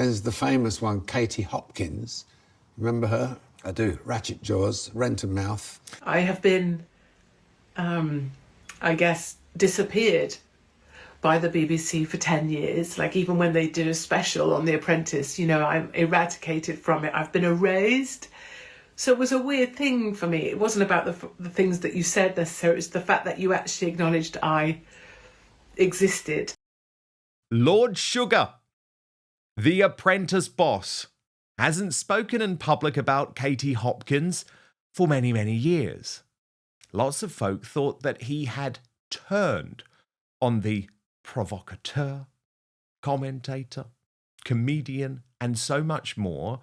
There's the famous one, Katie Hopkins. Remember her? I do. Ratchet jaws, rent and mouth. I have been, I guess, disappeared by the BBC for 10 years. Like, even when they did a special on The Apprentice, you know, I'm eradicated from it. I've been erased. So it was a weird thing for me. It wasn't about the things that you said necessarily. It's the fact that you actually acknowledged I existed. Lord Sugar, the Apprentice boss, hasn't spoken in public about Katie Hopkins for many, many years. Lots of folk thought that he had turned on the provocateur, commentator, comedian, and so much more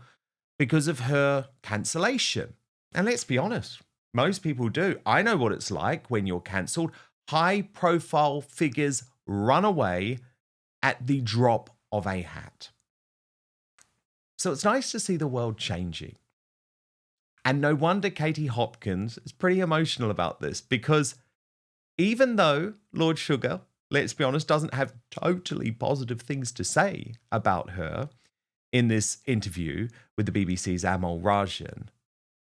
because of her cancellation. And let's be honest, most people do. I know what it's like when you're cancelled. High-profile figures run away at the drop of a hat. So it's nice to see the world changing. And no wonder Katie Hopkins is pretty emotional about this, because even though Lord Sugar, let's be honest, doesn't have totally positive things to say about her in this interview with the BBC's Amol Rajan,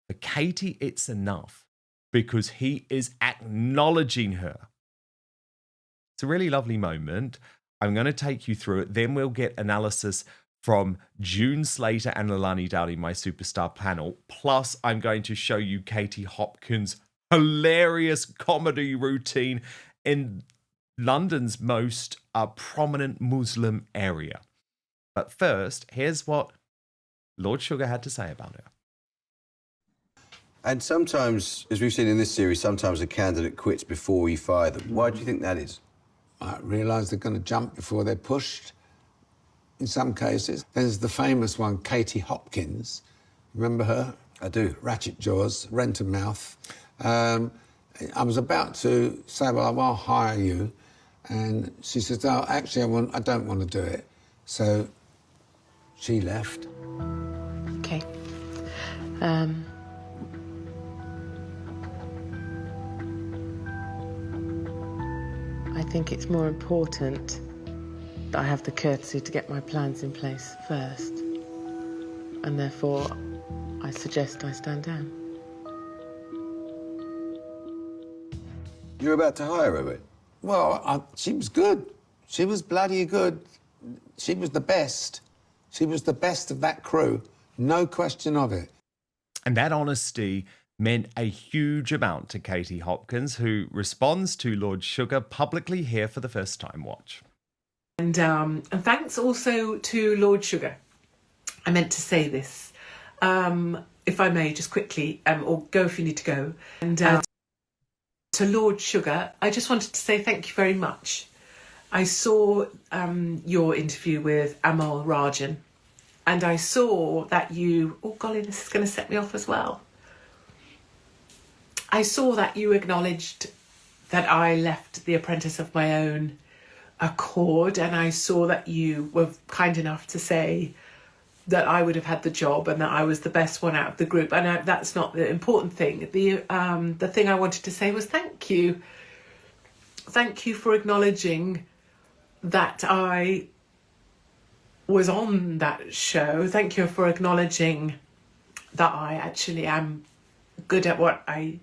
for Katie it's enough because he is acknowledging her. It's a really lovely moment. I'm going to take you through it. Then we'll get analysis from June Slater and Lilani Dowdy, my superstar panel. Plus, I'm going to show you Katie Hopkins' hilarious comedy routine in London's most prominent Muslim area. But first, here's what Lord Sugar had to say about her. And sometimes, as we've seen in this series, sometimes a candidate quits before you fire them. Why do you think that is? I realise they're going to jump before they're pushed. In some cases, there's the famous one, Katie Hopkins. Remember her? I do. Ratchet jaws, rent and mouth. I was about to say, well, I'll hire you. And she says, oh, actually, I don't want to do it. So she left. Okay. I think it's more important that I have the courtesy to get my plans in place first. And therefore, I suggest I stand down. You're about to hire her, right? Well, she was good. She was bloody good. She was the best. She was the best of that crew. No question of it. And that honesty meant a huge amount to Katie Hopkins, who responds to Lord Sugar publicly here for the first time. Watch. And thanks also to Lord Sugar. I meant to say this, if I may, just quickly, or go if you need to go. And to Lord Sugar, I just wanted to say thank you very much. I saw your interview with Amol Rajan, and I saw that you... Oh, golly, this is going to set me off as well. I saw that you acknowledged that I left The Apprentice of my own accord, and I saw that you were kind enough to say that I would have had the job and that I was the best one out of the group. And that's not the important thing. The thing I wanted to say was thank you. Thank you for acknowledging that I was on that show. Thank you for acknowledging that I actually am good at what I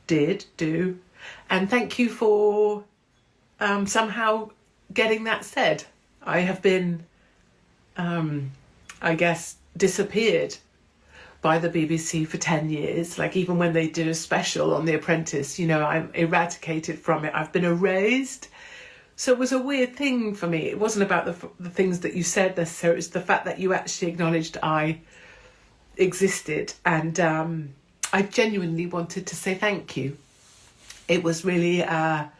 did do. And thank you for somehow getting that said. I have been, I guess, disappeared by the BBC for 10 years. Like, even when they did a special on The Apprentice, you know, I'm eradicated from it. I've been erased. So it was a weird thing for me. It wasn't about the things that you said necessarily. It's the fact that you actually acknowledged I existed. And I genuinely wanted to say thank you. It was really, I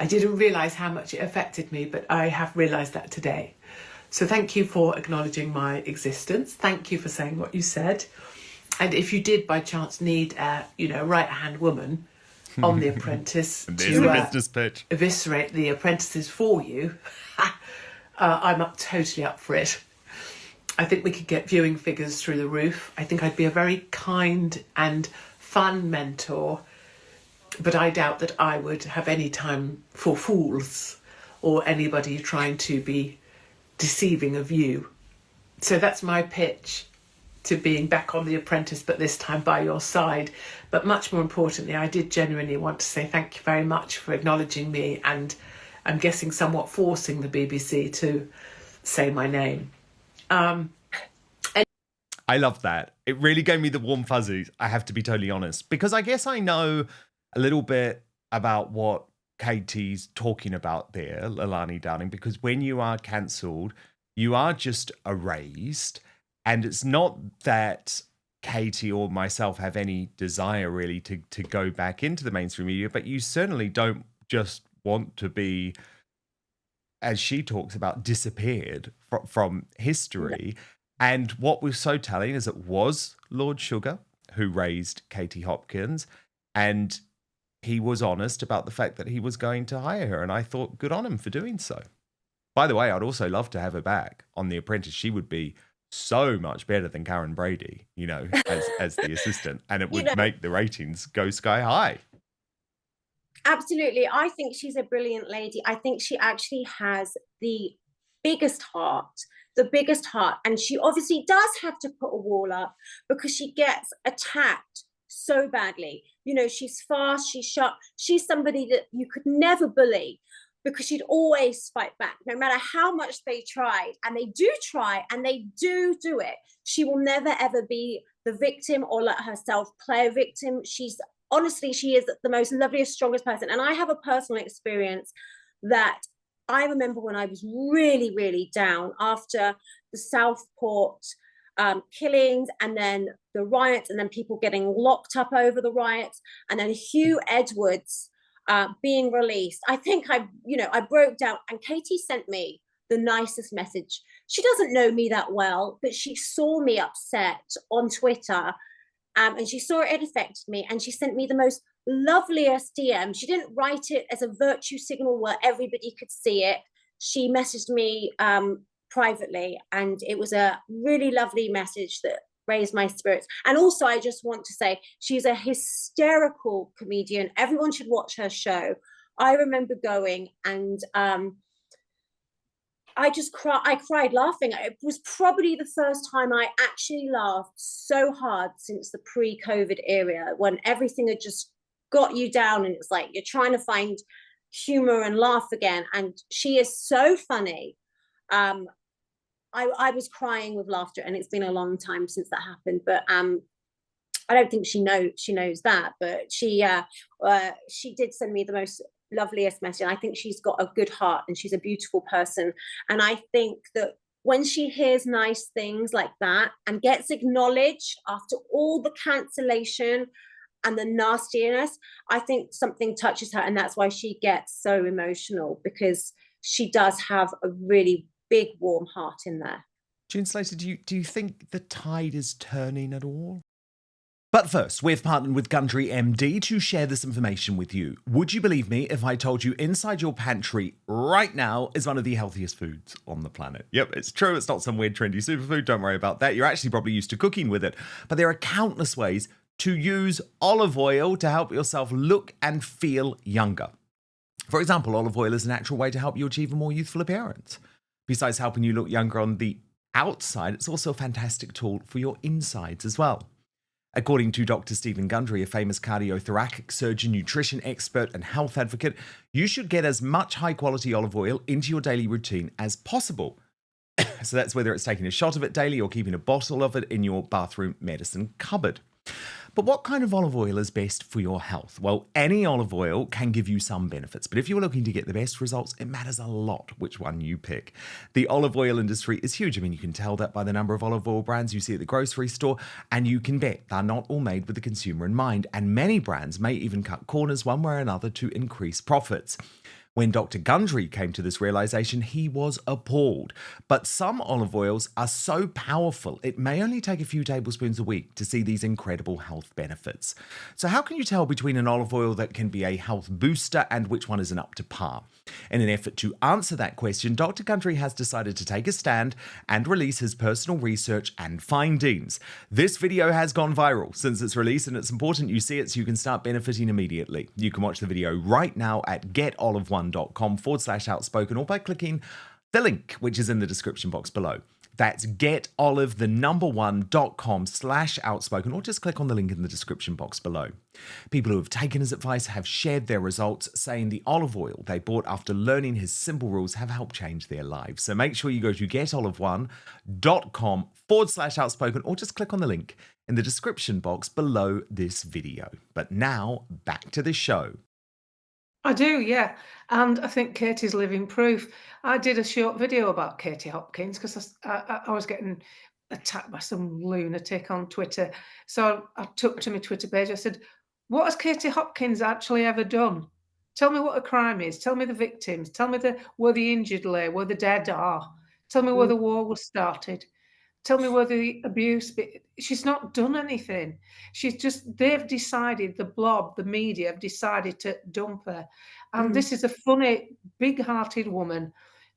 didn't realise how much it affected me, but I have realised that today. So thank you for acknowledging my existence. Thank you for saying what you said. And if you did by chance need a, right-hand woman on The Apprentice to eviscerate the apprentices for you, I'm totally up for it. I think we could get viewing figures through the roof. I think I'd be a very kind and fun mentor, but I doubt that I would have any time for fools or anybody trying to be deceiving of you. So that's my pitch to being back on The Apprentice, but this time by your side. But much more importantly, I did genuinely want to say thank you very much for acknowledging me, and I'm guessing somewhat forcing the BBC to say my name. I love that. It really gave me the warm fuzzies, I have to be totally honest, because I guess I know a little bit about what Katie's talking about there, Lilani Downing, because when you are cancelled, you are just erased. And it's not that Katie or myself have any desire really to go back into the mainstream media, but you certainly don't just want to be, as she talks about, disappeared from history. Yeah. And what was so telling is it was Lord Sugar who raised Katie Hopkins, and he was honest about the fact that he was going to hire her. And I thought, good on him for doing so. By the way, I'd also love to have her back on The Apprentice. She would be so much better than Karen Brady, you know, as the assistant. And it would make the ratings go sky high. Absolutely. I think she's a brilliant lady. I think she actually has the biggest heart. And she obviously does have to put a wall up because she gets attacked so badly. You know, she's fast, she's sharp. She's somebody that you could never bully because she'd always fight back, no matter how much they tried. And they do try, and they do it. She will never, ever be the victim or let herself play a victim. Honestly, she is the most loveliest, strongest person. And I have a personal experience that I remember when I was really, really down after the Southport killings, and then the riots, and then people getting locked up over the riots, and then Hugh Edwards being released. I think I broke down, and Katie sent me the nicest message. She doesn't know me that well, but she saw me upset on Twitter, and she saw it affected me, and she sent me the most loveliest DM. She didn't write it as a virtue signal where everybody could see it. She messaged me privately, and it was a really lovely message that raised my spirits. And also, I just want to say, she's a hysterical comedian. Everyone should watch her show. I remember going, and I cried laughing. It was probably the first time I actually laughed so hard since the pre-COVID era, when everything had just got you down, and it's like you're trying to find humor and laugh again. And she is so funny. I was crying with laughter, and it's been a long time since that happened. But I don't think she knows that. But she did send me the most loveliest message. I think she's got a good heart, and she's a beautiful person. And I think that when she hears nice things like that and gets acknowledged after all the cancellation and the nastiness, I think something touches her, and that's why she gets so emotional, because she does have a really big warm heart in there. June Slater, do you think the tide is turning at all? But first, we've partnered with Gundry MD to share this information with you. Would you believe me if I told you inside your pantry right now is one of the healthiest foods on the planet? Yep, it's true. It's not some weird trendy superfood. Don't worry about that. You're actually probably used to cooking with it. But there are countless ways to use olive oil to help yourself look and feel younger. For example, olive oil is a natural way to help you achieve a more youthful appearance. Besides helping you look younger on the outside, it's also a fantastic tool for your insides as well. According to Dr. Stephen Gundry, a famous cardiothoracic surgeon, nutrition expert, and health advocate, you should get as much high-quality olive oil into your daily routine as possible. So that's whether it's taking a shot of it daily or keeping a bottle of it in your bathroom medicine cupboard. But what kind of olive oil is best for your health? Well, any olive oil can give you some benefits, but if you're looking to get the best results, it matters a lot which one you pick. The olive oil industry is huge. I mean, you can tell that by the number of olive oil brands you see at the grocery store, and you can bet they're not all made with the consumer in mind, and many brands may even cut corners one way or another to increase profits. When Dr. Gundry came to this realization, he was appalled. But some olive oils are so powerful, it may only take a few tablespoons a week to see these incredible health benefits. So how can you tell between an olive oil that can be a health booster and which one isn't up to par? In an effort to answer that question, Dr. Gundry has decided to take a stand and release his personal research and findings. This video has gone viral since its release, and it's important you see it so you can start benefiting immediately. You can watch the video right now at getolive1.com/outspoken or by clicking the link which is in the description box below. That's getolive1.com/outspoken, or just click on the link in the description box below. People who have taken his advice have shared their results, saying the olive oil they bought after learning his simple rules have helped change their lives. So make sure you go to getolive1.com/outspoken, or just click on the link in the description box below this video. But now, back to the show. I do, yeah. And I think Katie's living proof. I did a short video about Katie Hopkins because I was getting attacked by some lunatic on Twitter. So I took to my Twitter page. I said, what has Katie Hopkins actually ever done? Tell me what a crime is. Tell me the victims. Tell me where the injured lay, where the dead are. Tell me where the war was started. Tell me where the abuse. She's not done anything. They've decided, the blob, the media have decided to dump her. And this is a funny, big-hearted woman.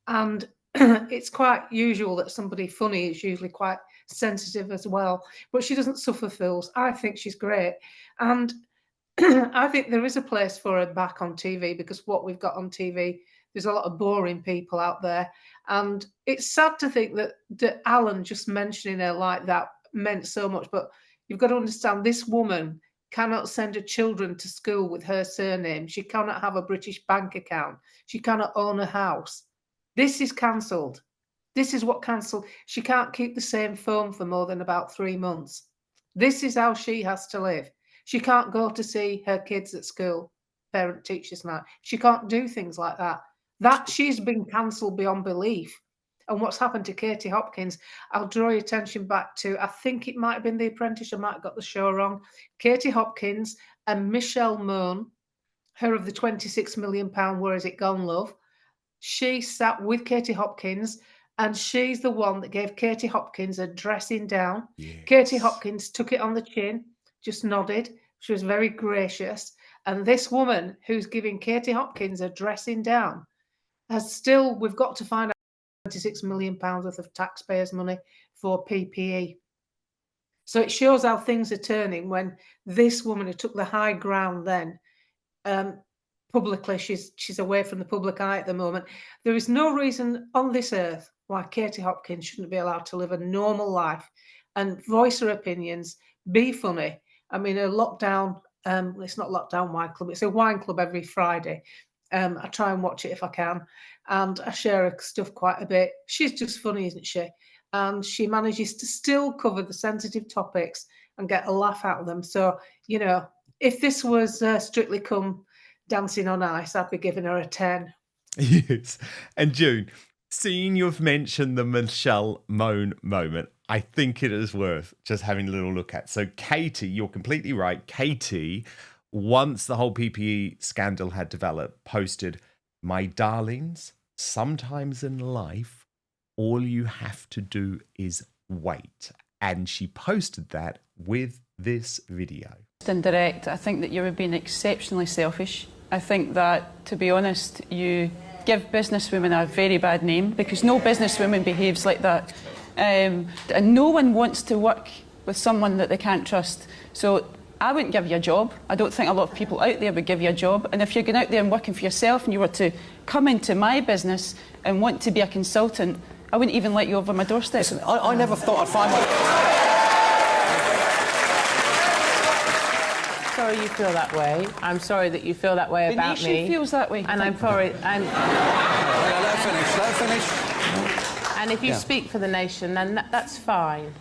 And it's quite usual that somebody funny is usually quite sensitive as well. But she doesn't suffer fools. I think she's great. And I think there is a place for her back on TV, because what we've got on TV, there's a lot of boring people out there. And it's sad to think that Alan just mentioning her like that meant so much. But you've got to understand, this woman cannot send her children to school with her surname. She cannot have a British bank account. She cannot own a house. This is cancelled. This is what cancelled. She can't keep the same phone for more than about 3 months. This is how she has to live. She can't go to see her kids at school, parent-teachers night. She can't do things like that. That she's been cancelled beyond belief. And what's happened to Katie Hopkins, I'll draw your attention back to, I think it might have been The Apprentice, I might have got the show wrong. Katie Hopkins and Michelle Mone, her of the £26 million Where Is It Gone, Love? She sat with Katie Hopkins, and she's the one that gave Katie Hopkins a dressing down. Yes. Katie Hopkins took it on the chin, just nodded. She was very gracious. And this woman who's giving Katie Hopkins a dressing down we've got to find out £26 million worth of taxpayers' money for PPE. So it shows how things are turning when this woman who took the high ground then, publicly, she's away from the public eye at the moment. There is no reason on this earth why Katie Hopkins shouldn't be allowed to live a normal life and voice her opinions, be funny. I mean, a lockdown, it's not lockdown wine club, it's a wine club every Friday. I try and watch it if I can, and I share her stuff quite a bit. She's just funny, isn't she? And she manages to still cover the sensitive topics and get a laugh out of them. So, you know, if this was Strictly Come Dancing on Ice, I'd be giving her a 10. Yes. And June, seeing you've mentioned the Michelle Mone moment, I think it is worth just having a little look at. So Katie, you're completely right. Katie, once the whole PPE scandal had developed, posted, "My darlings, sometimes in life, all you have to do is wait." And she posted that with this video. Indirect, I think that you were being exceptionally selfish. I think that, to be honest, you give businesswomen a very bad name, because no businesswoman behaves like that. And no one wants to work with someone that they can't trust. So I wouldn't give you a job. I don't think a lot of people out there would give you a job. And if you're going out there and working for yourself and you were to come into my business and want to be a consultant, I wouldn't even let you over my doorstep. Listen, I never thought I'd find my... Sorry you feel that way. I'm sorry that you feel that way about me. She feels that way. And I'm sorry. Let her finish. And if you speak for the nation, then that's fine.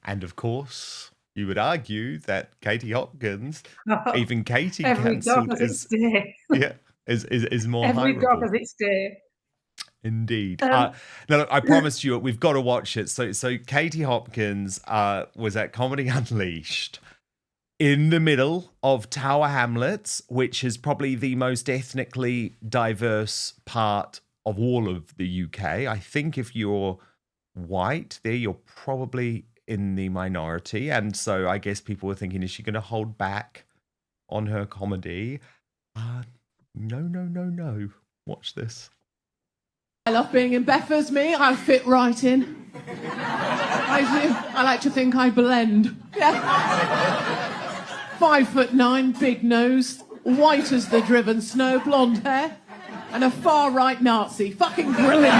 And of course, you would argue that Katie Hopkins, even Katie cancelled, is more Every hireable. dog has its day. Indeed. No, look, I promise you, we've got to watch it. So Katie Hopkins was at Comedy Unleashed in the middle of Tower Hamlets, which is probably the most ethnically diverse part of all of the UK. I think if you're white there, you're probably in the minority. And so I guess people were thinking, is she going to hold back on her comedy? No. Watch this. I love being in Beffers, me. I fit right in. I like to think I blend. Yeah. 5'9", big nose, white as the driven snow, blonde hair, and a far-right Nazi. Fucking brilliant.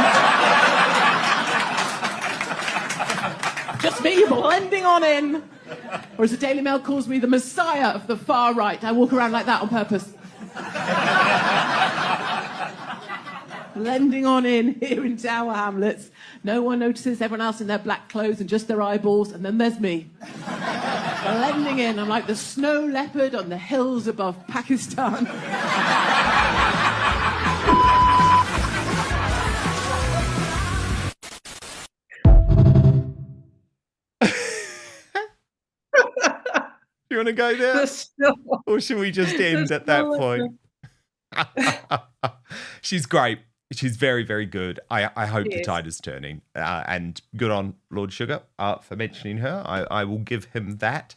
Just me blending on in. Or as the Daily Mail calls me, the messiah of the far right. I walk around like that on purpose. Blending on in here in Tower Hamlets. No one notices, everyone else in their black clothes and just their eyeballs, and then there's me. Blending in. I'm like the snow leopard on the hills above Pakistan. You want to go there? Or should we just end at that point? She's great. She's very, very good. I hope the tide is turning. And good on Lord Sugar for mentioning her. I will give him that.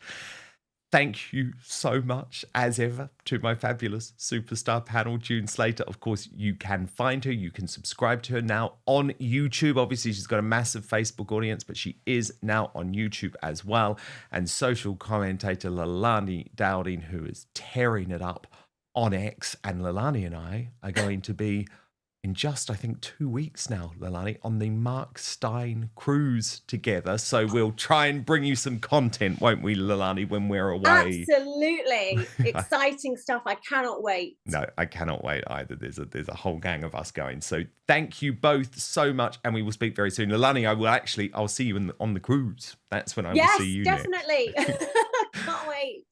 Thank you so much, as ever, to my fabulous superstar panel, June Slater. Of course, you can find her. You can subscribe to her now on YouTube. Obviously, she's got a massive Facebook audience, but she is now on YouTube as well. And social commentator Leilani Dowding, who is tearing it up on X. And Leilani and I are going to be in just, I think, 2 weeks now, Leilani, on the Mark Stein cruise together. So we'll try and bring you some content, won't we, Leilani, when we're away? Absolutely. Exciting stuff. I cannot wait. No, I cannot wait either. There's a whole gang of us going. So thank you both so much, and we will speak very soon. Leilani, I'll see you on the cruise. That's when I will see you Yes, definitely. Can't wait.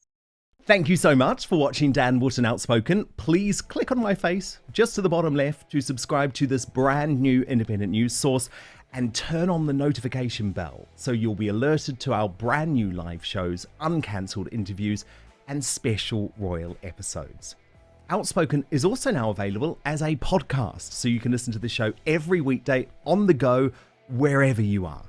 Thank you so much for watching Dan Wootton Outspoken. Please click on my face just to the bottom left to subscribe to this brand new independent news source and turn on the notification bell so you'll be alerted to our brand new live shows, uncancelled interviews, and special royal episodes. Outspoken is also now available as a podcast, so you can listen to the show every weekday on the go, wherever you are.